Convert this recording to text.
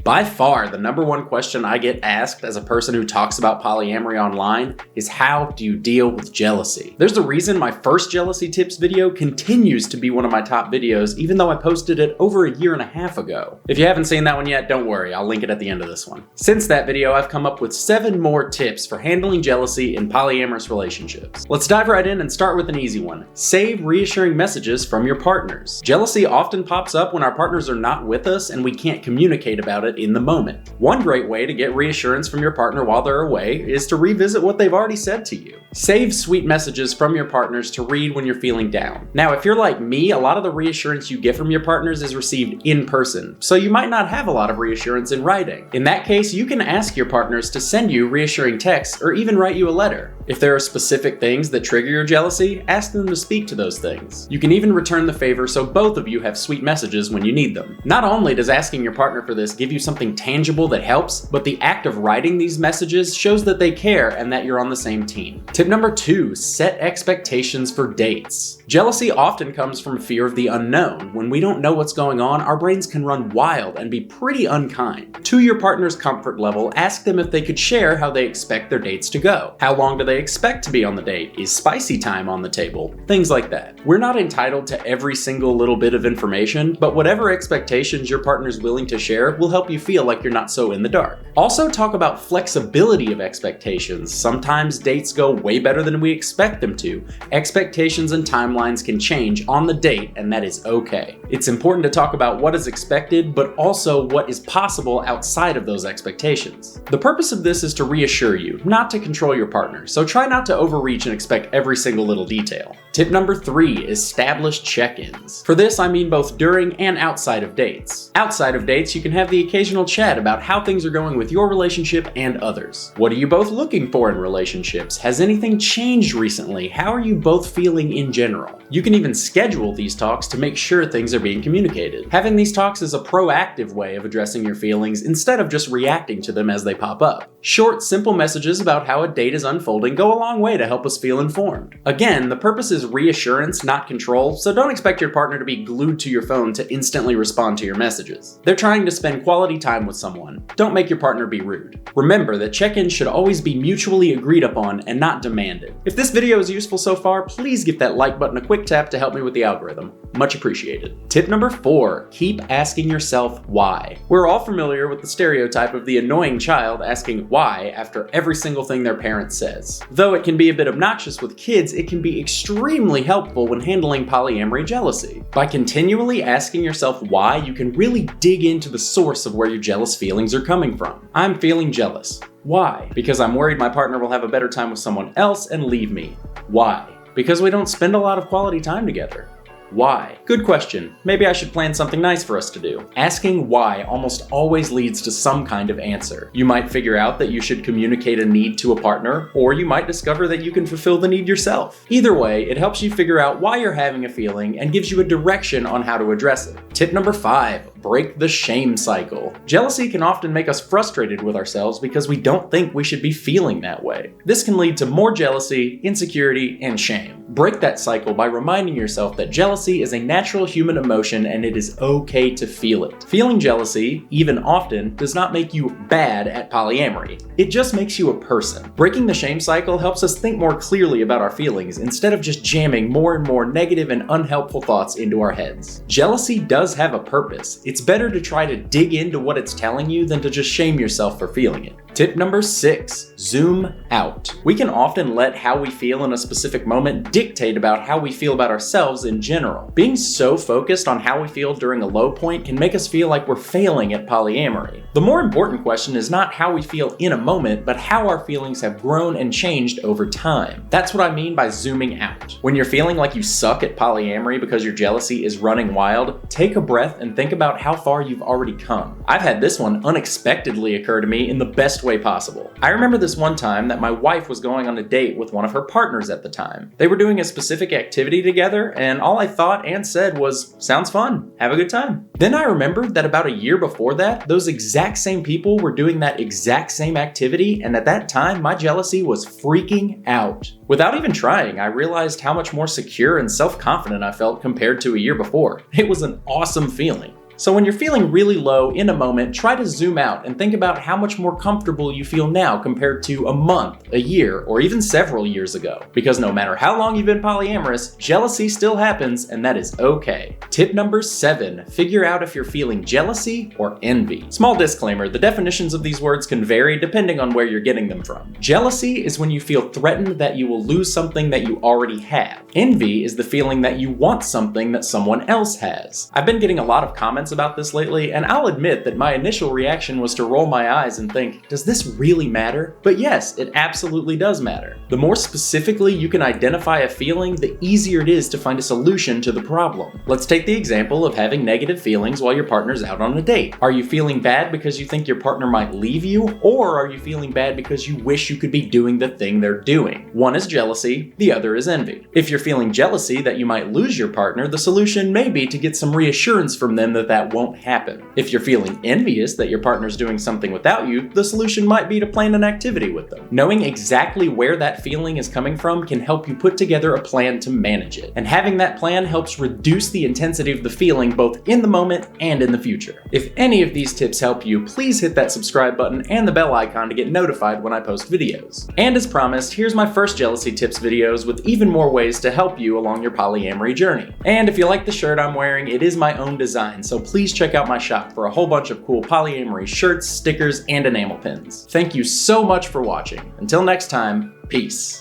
By far, the number one question I get asked as a person who talks about polyamory online is how do you deal with jealousy? There's a reason my first jealousy tips video continues to be one of my top videos, even though I posted it over a year and a half ago. If you haven't seen that one yet, don't worry, I'll link it at the end of this one. Since that video, I've come up with 7 more tips for handling jealousy in polyamorous relationships. Let's dive right in and start with an easy one. Save reassuring messages from your partners. Jealousy often pops up when our partners are not with us and we can't communicate about it in the moment. One great way to get reassurance from your partner while they're away is to revisit what they've already said to you. Save sweet messages from your partners to read when you're feeling down. Now, if you're like me, a lot of the reassurance you get from your partners is received in person, so you might not have a lot of reassurance in writing. In that case, you can ask your partners to send you reassuring texts or even write you a letter. If there are specific things that trigger your jealousy, ask them to speak to those things. You can even return the favor so both of you have sweet messages when you need them. Not only does asking your partner for this give you something tangible that helps, but the act of writing these messages shows that they care and that you're on the same team. Tip number 2, set expectations for dates. Jealousy often comes from fear of the unknown. When we don't know what's going on, our brains can run wild and be pretty unkind. To your partner's comfort level, ask them if they could share how they expect their dates to go. How long do they expect to be on the date? Is spicy time on the table? Things like that. We're not entitled to every single little bit of information, but whatever expectations your partner's willing to share will help you feel like you're not so in the dark. Also talk about flexibility of expectations. Sometimes dates go way better than we expect them to. Expectations and timelines can change on the date, and that is okay. It's important to talk about what is expected, but also what is possible outside of those expectations. The purpose of this is to reassure you, not to control your partner, so try not to overreach and expect every single little detail. Tip number 3, establish check-ins. For this, I mean both during and outside of dates. Outside of dates, you can have the occasional chat about how things are going with your relationship and others. What are you both looking for in relationships? Has anything changed recently? How are you both feeling in general? You can even schedule these talks to make sure things are being communicated. Having these talks is a proactive way of addressing your feelings instead of just reacting to them as they pop up. Short, simple messages about how a date is unfolding go a long way to help us feel informed. Again, the purpose is reassurance, not control, so don't expect your partner to be glued to your phone to instantly respond to your messages. They're trying to spend quality time with someone. Don't make your partner be rude. Remember that check-ins should always be mutually agreed upon and not demanded. If this video is useful so far, please give that like button a quick tap to help me with the algorithm. Much appreciated. Tip number 4, keep asking yourself why. We're all familiar with the stereotype of the annoying child asking why after every single thing their parent says. Though it can be a bit obnoxious with kids, it can be extremely helpful when handling polyamory jealousy. By continually asking yourself why, you can really dig into the source of where your jealous feelings are coming from. I'm feeling jealous. Why? Because I'm worried my partner will have a better time with someone else and leave me. Why? Because we don't spend a lot of quality time together. Why? Good question. Maybe I should plan something nice for us to do. Asking why almost always leads to some kind of answer. You might figure out that you should communicate a need to a partner, or you might discover that you can fulfill the need yourself. Either way, it helps you figure out why you're having a feeling and gives you a direction on how to address it. Tip number 5, break the shame cycle. Jealousy can often make us frustrated with ourselves because we don't think we should be feeling that way. This can lead to more jealousy, insecurity, and shame. Break that cycle by reminding yourself that jealousy is a natural human emotion and it is okay to feel it. Feeling jealousy, even often, does not make you bad at polyamory. It just makes you a person. Breaking the shame cycle helps us think more clearly about our feelings instead of just jamming more and more negative and unhelpful thoughts into our heads. Jealousy does have a purpose. It's better to try to dig into what it's telling you than to just shame yourself for feeling it. Tip number 6, zoom out. We can often let how we feel in a specific moment dictate about how we feel about ourselves in general. Being so focused on how we feel during a low point can make us feel like we're failing at polyamory. The more important question is not how we feel in a moment, but how our feelings have grown and changed over time. That's what I mean by zooming out. When you're feeling like you suck at polyamory because your jealousy is running wild, take a breath and think about how far you've already come. I've had this one unexpectedly occur to me in the best way possible. I remember this one time that my wife was going on a date with one of her partners at the time. They were doing a specific activity together, and all I thought and said was, "Sounds fun, have a good time." Then I remembered that about a year before that, those exact same people were doing that exact same activity, and at that time, my jealousy was freaking out. Without even trying, I realized how much more secure and self-confident I felt compared to a year before. It was an awesome feeling. So when you're feeling really low in a moment, try to zoom out and think about how much more comfortable you feel now compared to a month, a year, or even several years ago. Because no matter how long you've been polyamorous, jealousy still happens, and that is okay. Tip number 7, figure out if you're feeling jealousy or envy. Small disclaimer, the definitions of these words can vary depending on where you're getting them from. Jealousy is when you feel threatened that you will lose something that you already have. Envy is the feeling that you want something that someone else has. I've been getting a lot of comments about this lately, and I'll admit that my initial reaction was to roll my eyes and think, does this really matter? But yes, it absolutely does matter. The more specifically you can identify a feeling, the easier it is to find a solution to the problem. Let's take the example of having negative feelings while your partner's out on a date. Are you feeling bad because you think your partner might leave you, or are you feeling bad because you wish you could be doing the thing they're doing? One is jealousy, the other is envy. If you're feeling jealousy that you might lose your partner, the solution may be to get some reassurance from them that that won't happen. If you're feeling envious that your partner's doing something without you, the solution might be to plan an activity with them. Knowing exactly where that feeling is coming from can help you put together a plan to manage it. And having that plan helps reduce the intensity of the feeling both in the moment and in the future. If any of these tips help you, please hit that subscribe button and the bell icon to get notified when I post videos. And as promised, here's my first jealousy tips videos with even more ways to help you along your polyamory journey. And if you like the shirt I'm wearing, it is my own design, so please check out my shop for a whole bunch of cool polyamory shirts, stickers, and enamel pins. Thank you so much for watching. Until next time, peace.